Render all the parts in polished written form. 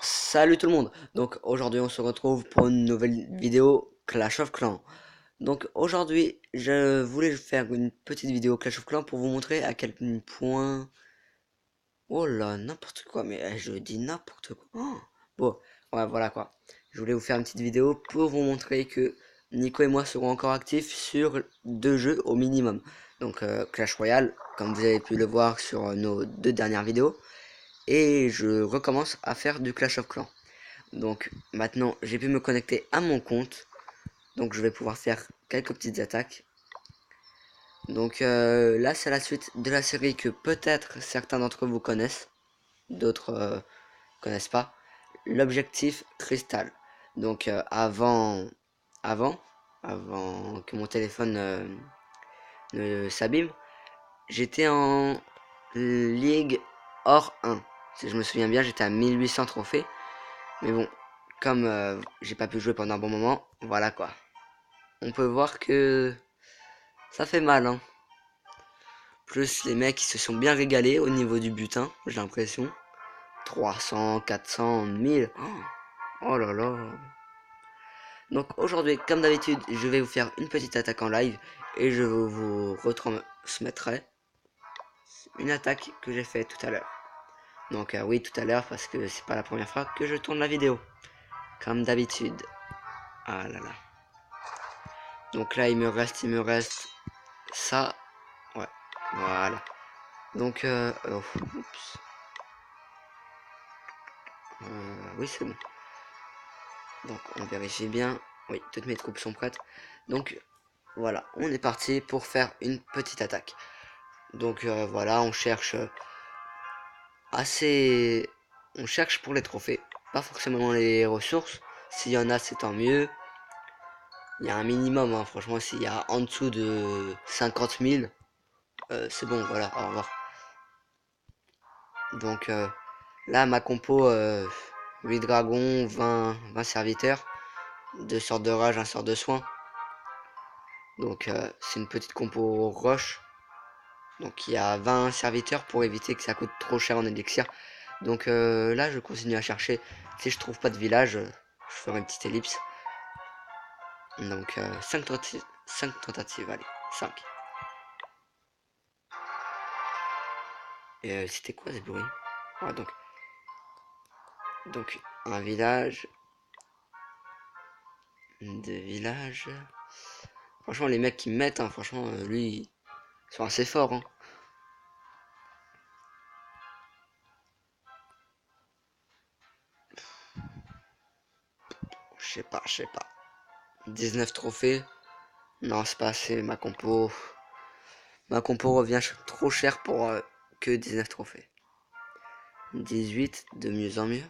Salut tout le monde. Donc aujourd'hui on se retrouve pour une nouvelle vidéo Clash of Clans. Donc aujourd'hui je voulais faire une petite vidéo Clash of Clans pour vous montrer à quel point... Oh là, n'importe quoi, mais je dis n'importe quoi. Bon, ouais, voilà quoi. Je voulais vous faire une petite vidéo pour vous montrer que Nico et moi serons encore actifs sur deux jeux au minimum. Donc Clash Royale, comme vous avez pu le voir sur nos deux dernières vidéos. Et je recommence à faire du Clash of Clans. Donc maintenant j'ai pu me connecter à mon compte. Donc je vais pouvoir faire quelques petites attaques. Donc là c'est la suite de la série que peut-être certains d'entre vous connaissent. D'autres connaissent pas. L'objectif cristal. Donc avant, avant que mon téléphone ne s'abîme, j'étais en Ligue Or 1. Si je me souviens bien, j'étais à 1800 trophées. Mais bon, comme j'ai pas pu jouer pendant un bon moment, voilà quoi. On peut voir que ça fait mal, hein. Plus les mecs ils se sont bien régalés au niveau du butin, j'ai l'impression. 300, 400, 1000. Oh là là. Donc aujourd'hui, comme d'habitude, je vais vous faire une petite attaque en live et je vous retransmettrai une attaque que j'ai fait tout à l'heure. Donc oui, tout à l'heure parce que c'est pas la première fois que je tourne la vidéo. Comme d'habitude. Ah là là. Donc là, il me reste ça. Ouais, voilà. Donc, oups. Oui, c'est bon. Donc, on vérifie bien. Oui, toutes mes troupes sont prêtes. Donc, voilà, on est parti pour faire une petite attaque. Donc, voilà, on cherche assez... On cherche pour les trophées, pas forcément les ressources. S'il y en a, c'est tant mieux. Il y a un minimum, hein, franchement, s'il y a en dessous de 50 000, c'est bon, voilà, au revoir. Donc, là, ma compo, 8 dragons, 20 serviteurs, 2 sortes de rage, un sort de soin. Donc c'est une petite compo roche. Donc il y a 20 serviteurs pour éviter que ça coûte trop cher en élixir. Donc là je continue à chercher. Si je trouve pas de village, je ferai une petite ellipse. Donc 5 tentatives, allez, 5. Et c'était quoi ce bruit? Ah, donc un village. Deux villages. Franchement les mecs qui me mettent, hein, franchement lui, ils sont assez forts, hein. Je sais pas. 19 trophées. Non, c'est pas assez. Ma compo revient trop cher pour que 19 trophées. 18, de mieux en mieux.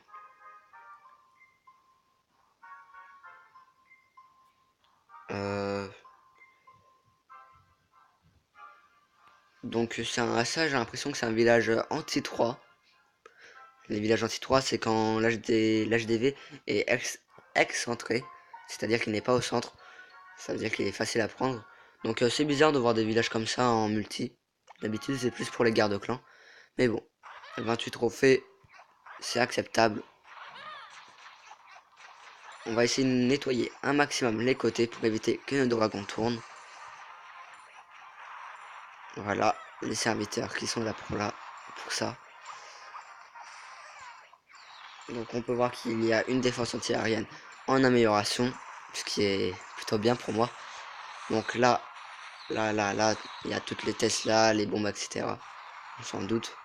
Euh, donc ça, j'ai l'impression que c'est un village anti-3. Les villages anti-3, c'est quand l'HDV est excentré, c'est-à-dire qu'il n'est pas au centre. Ça veut dire qu'il est facile à prendre. Donc c'est bizarre de voir des villages comme ça en multi. D'habitude, c'est plus pour les gardes clans. Mais bon, 28 trophées, c'est acceptable. On va essayer de nettoyer un maximum les côtés pour éviter que nos dragons tournent. Voilà, les serviteurs qui sont là pour ça. Donc on peut voir qu'il y a une défense anti-aérienne en amélioration, ce qui est plutôt bien pour moi. Donc là, il y a toutes les Tesla, les bombes, etc. On s'en doute.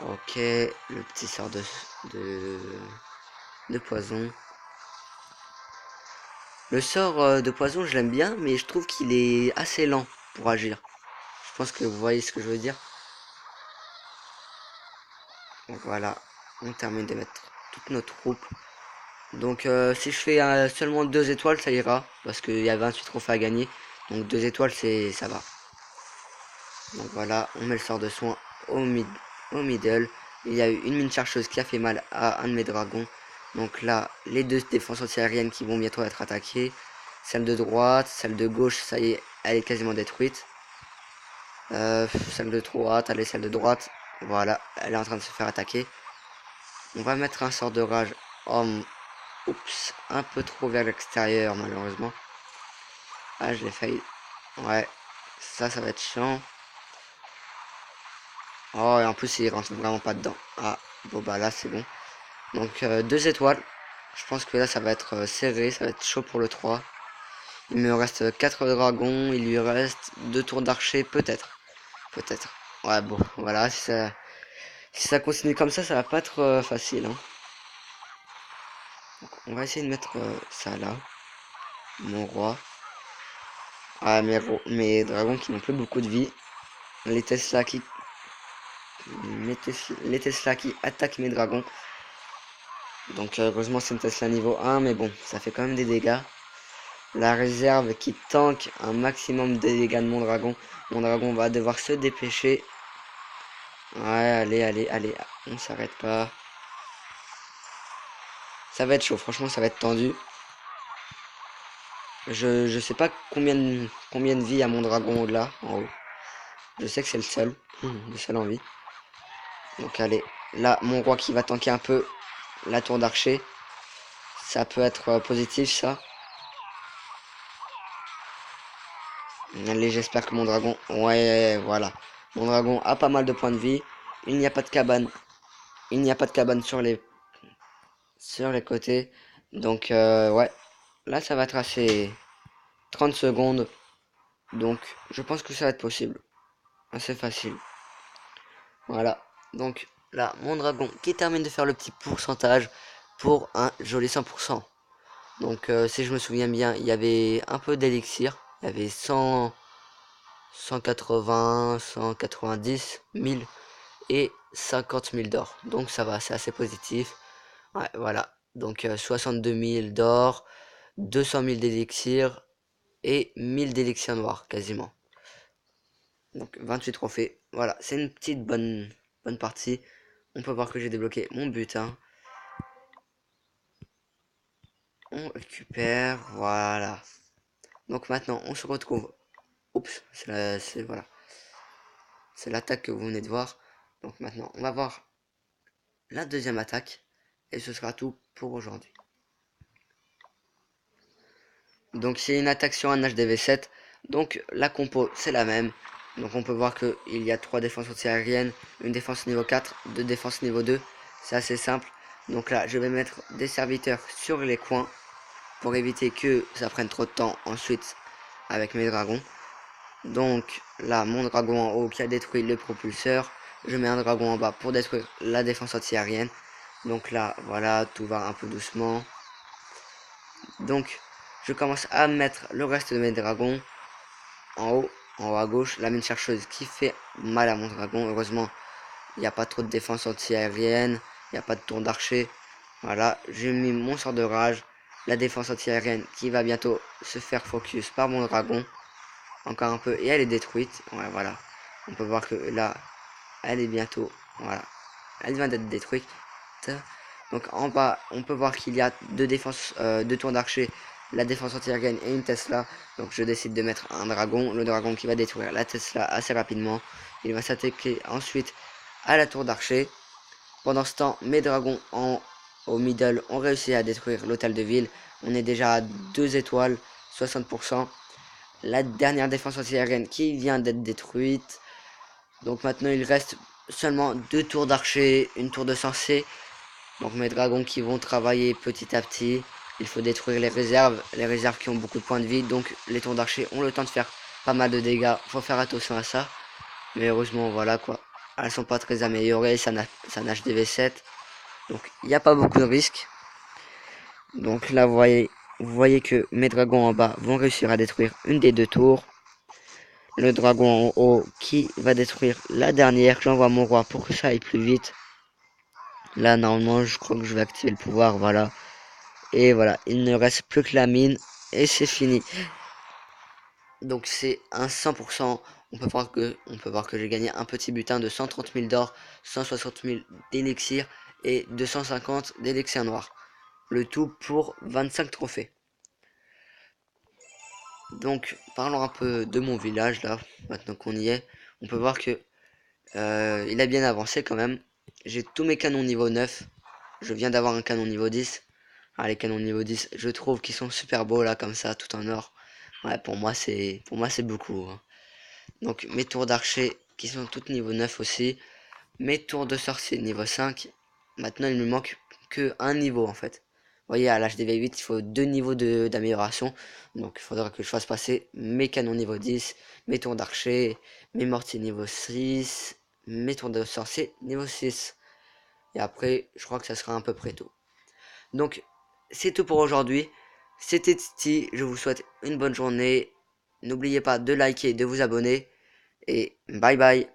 Ok, le petit sort de poison. Le sort de poison, je l'aime bien, mais je trouve qu'il est assez lent pour agir. Je pense que vous voyez ce que je veux dire. Donc voilà, on termine de mettre toutes nos troupes. Donc si je fais seulement 2 étoiles, ça ira. Parce qu'il y a 28 trophées à gagner. Donc 2 étoiles, ça va. Donc voilà, on met le sort de soin au middle. Il y a eu une mine chercheuse qui a fait mal à un de mes dragons. Donc là, les deux défenses anti-aériennes qui vont bientôt être attaquées. Celle de droite, celle de gauche, ça y est, elle est quasiment détruite. Celle de droite, allez, celle de droite. Voilà, elle est en train de se faire attaquer. On va mettre un sort de rage. Oh, oups, un peu trop vers l'extérieur malheureusement. Ah, je l'ai failli. Ouais, ça va être chiant. Oh, et en plus, il rentre vraiment pas dedans. Ah, bon bah là, c'est bon. Donc, 2 étoiles. Je pense que là, ça va être serré, ça va être chaud pour le 3. Il me reste 4 dragons, il lui reste 2 tours d'archer, peut-être. Peut-être. Ouais, bon, voilà, si ça continue comme ça va pas être facile. Hein. Donc, on va essayer de mettre ça là. Mon roi. Ah, mes dragons qui n'ont plus beaucoup de vie. Les Tesla qui, les Tesla qui attaquent mes dragons. Donc, heureusement, c'est une Tesla niveau 1, mais bon, ça fait quand même des dégâts. La réserve qui tank un maximum de dégâts de mon dragon. Mon dragon va devoir se dépêcher. Ouais, allez, on s'arrête pas. Ça va être chaud, franchement, ça va être tendu. Je sais pas combien de vie a mon dragon au-delà, en haut. Je sais que c'est le seul en vie. Donc allez, là, mon roi qui va tanker un peu la tour d'archer. Ça peut être positif, ça. Allez, j'espère que mon dragon... Ouais, voilà. Mon dragon a pas mal de points de vie. Il n'y a pas de cabane. Il n'y a pas de cabane sur les côtés. Donc, ouais. Là, ça va tracer 30 secondes. Donc, je pense que ça va être possible. Assez facile. Voilà. Donc, là, mon dragon qui termine de faire le petit pourcentage pour un joli 100%. Donc, si je me souviens bien, il y avait un peu d'élixir. Il y avait 180, 190 000 et 50 000 d'or. Donc, ça va, c'est assez positif. Ouais, voilà. Donc, 62 000 d'or, 200 000 d'élixir et 1000 d'élixir noir, quasiment. Donc, 28 trophées. Voilà, c'est une petite bonne partie. On peut voir que j'ai débloqué mon butin. On récupère, voilà. Donc maintenant, on se retrouve. Oups, voilà. C'est l'attaque que vous venez de voir. Donc maintenant, on va voir la deuxième attaque. Et ce sera tout pour aujourd'hui. Donc c'est une attaque sur un HDV7. Donc la compo, c'est la même. Donc on peut voir qu'il y a 3 défenses anti-aériennes, une défense niveau 4, 2 défenses niveau 2. C'est assez simple. Donc là, je vais mettre des serviteurs sur les coins pour éviter que ça prenne trop de temps ensuite avec mes dragons. Donc là, mon dragon en haut qui a détruit le propulseur. Je mets un dragon en bas pour détruire la défense anti-aérienne. Donc là, voilà, tout va un peu doucement. Donc, je commence à mettre le reste de mes dragons en haut à gauche. La mine chercheuse qui fait mal à mon dragon. Heureusement, il n'y a pas trop de défense anti-aérienne. Il n'y a pas de tour d'archer. Voilà, j'ai mis mon sort de rage. La défense anti-aérienne qui va bientôt se faire focus par mon dragon. Encore un peu et elle est détruite. Ouais, voilà. On peut voir que là, elle est bientôt... Voilà. Elle vient d'être détruite. Donc en bas, on peut voir qu'il y a deux tours d'archer, la défense anti-aérienne et une Tesla. Donc je décide de mettre un dragon, le dragon qui va détruire la Tesla assez rapidement. Il va s'attaquer ensuite à la tour d'archer. Pendant ce temps, mes dragons au middle ont réussi à détruire l'hôtel de ville. On est déjà à 2 étoiles, 60%. La dernière défense anti-aérienne qui vient d'être détruite. Donc maintenant il reste seulement 2 tours d'archer, une tour de sensé. Donc mes dragons qui vont travailler petit à petit. Il faut détruire les réserves qui ont beaucoup de points de vie. Donc les tours d'archer ont le temps de faire pas mal de dégâts. Faut faire attention à ça. Mais heureusement voilà quoi. Elles sont pas très améliorées, ça nage DV7. Donc il n'y a pas beaucoup de risques. Donc là vous voyez que mes dragons en bas vont réussir à détruire une des 2 tours. Le dragon en haut qui va détruire la dernière. J'envoie mon roi pour que ça aille plus vite. Là normalement je crois que je vais activer le pouvoir, voilà. Et voilà, il ne reste plus que la mine et c'est fini. Donc c'est un 100%. On peut voir que j'ai gagné un petit butin de 130 000 d'or, 160 000 d'élixir et 250 d'élixir noir. Le tout pour 25 trophées. Donc parlons un peu de mon village là, maintenant qu'on y est. On peut voir que Il a bien avancé quand même. J'ai tous mes canons niveau 9. Je viens d'avoir un canon niveau 10. Ah, les canons niveau 10, je trouve qu'ils sont super beaux là, comme ça, tout en or. Ouais, pour moi c'est beaucoup, hein. Donc mes tours d'archer qui sont toutes niveau 9 aussi. Mes tours de sorcier niveau 5. Maintenant il me manque que un niveau en fait. Vous voyez, à l'HDV 8, il faut deux niveaux d'amélioration. Donc il faudra que je fasse passer mes canons niveau 10, mes tours d'archer, mes mortiers niveau 6, mes tours de sorcier niveau 6. Et après, je crois que ça sera à peu près tout. Donc, c'est tout pour aujourd'hui. C'était Titi, je vous souhaite une bonne journée. N'oubliez pas de liker et de vous abonner. Et bye bye.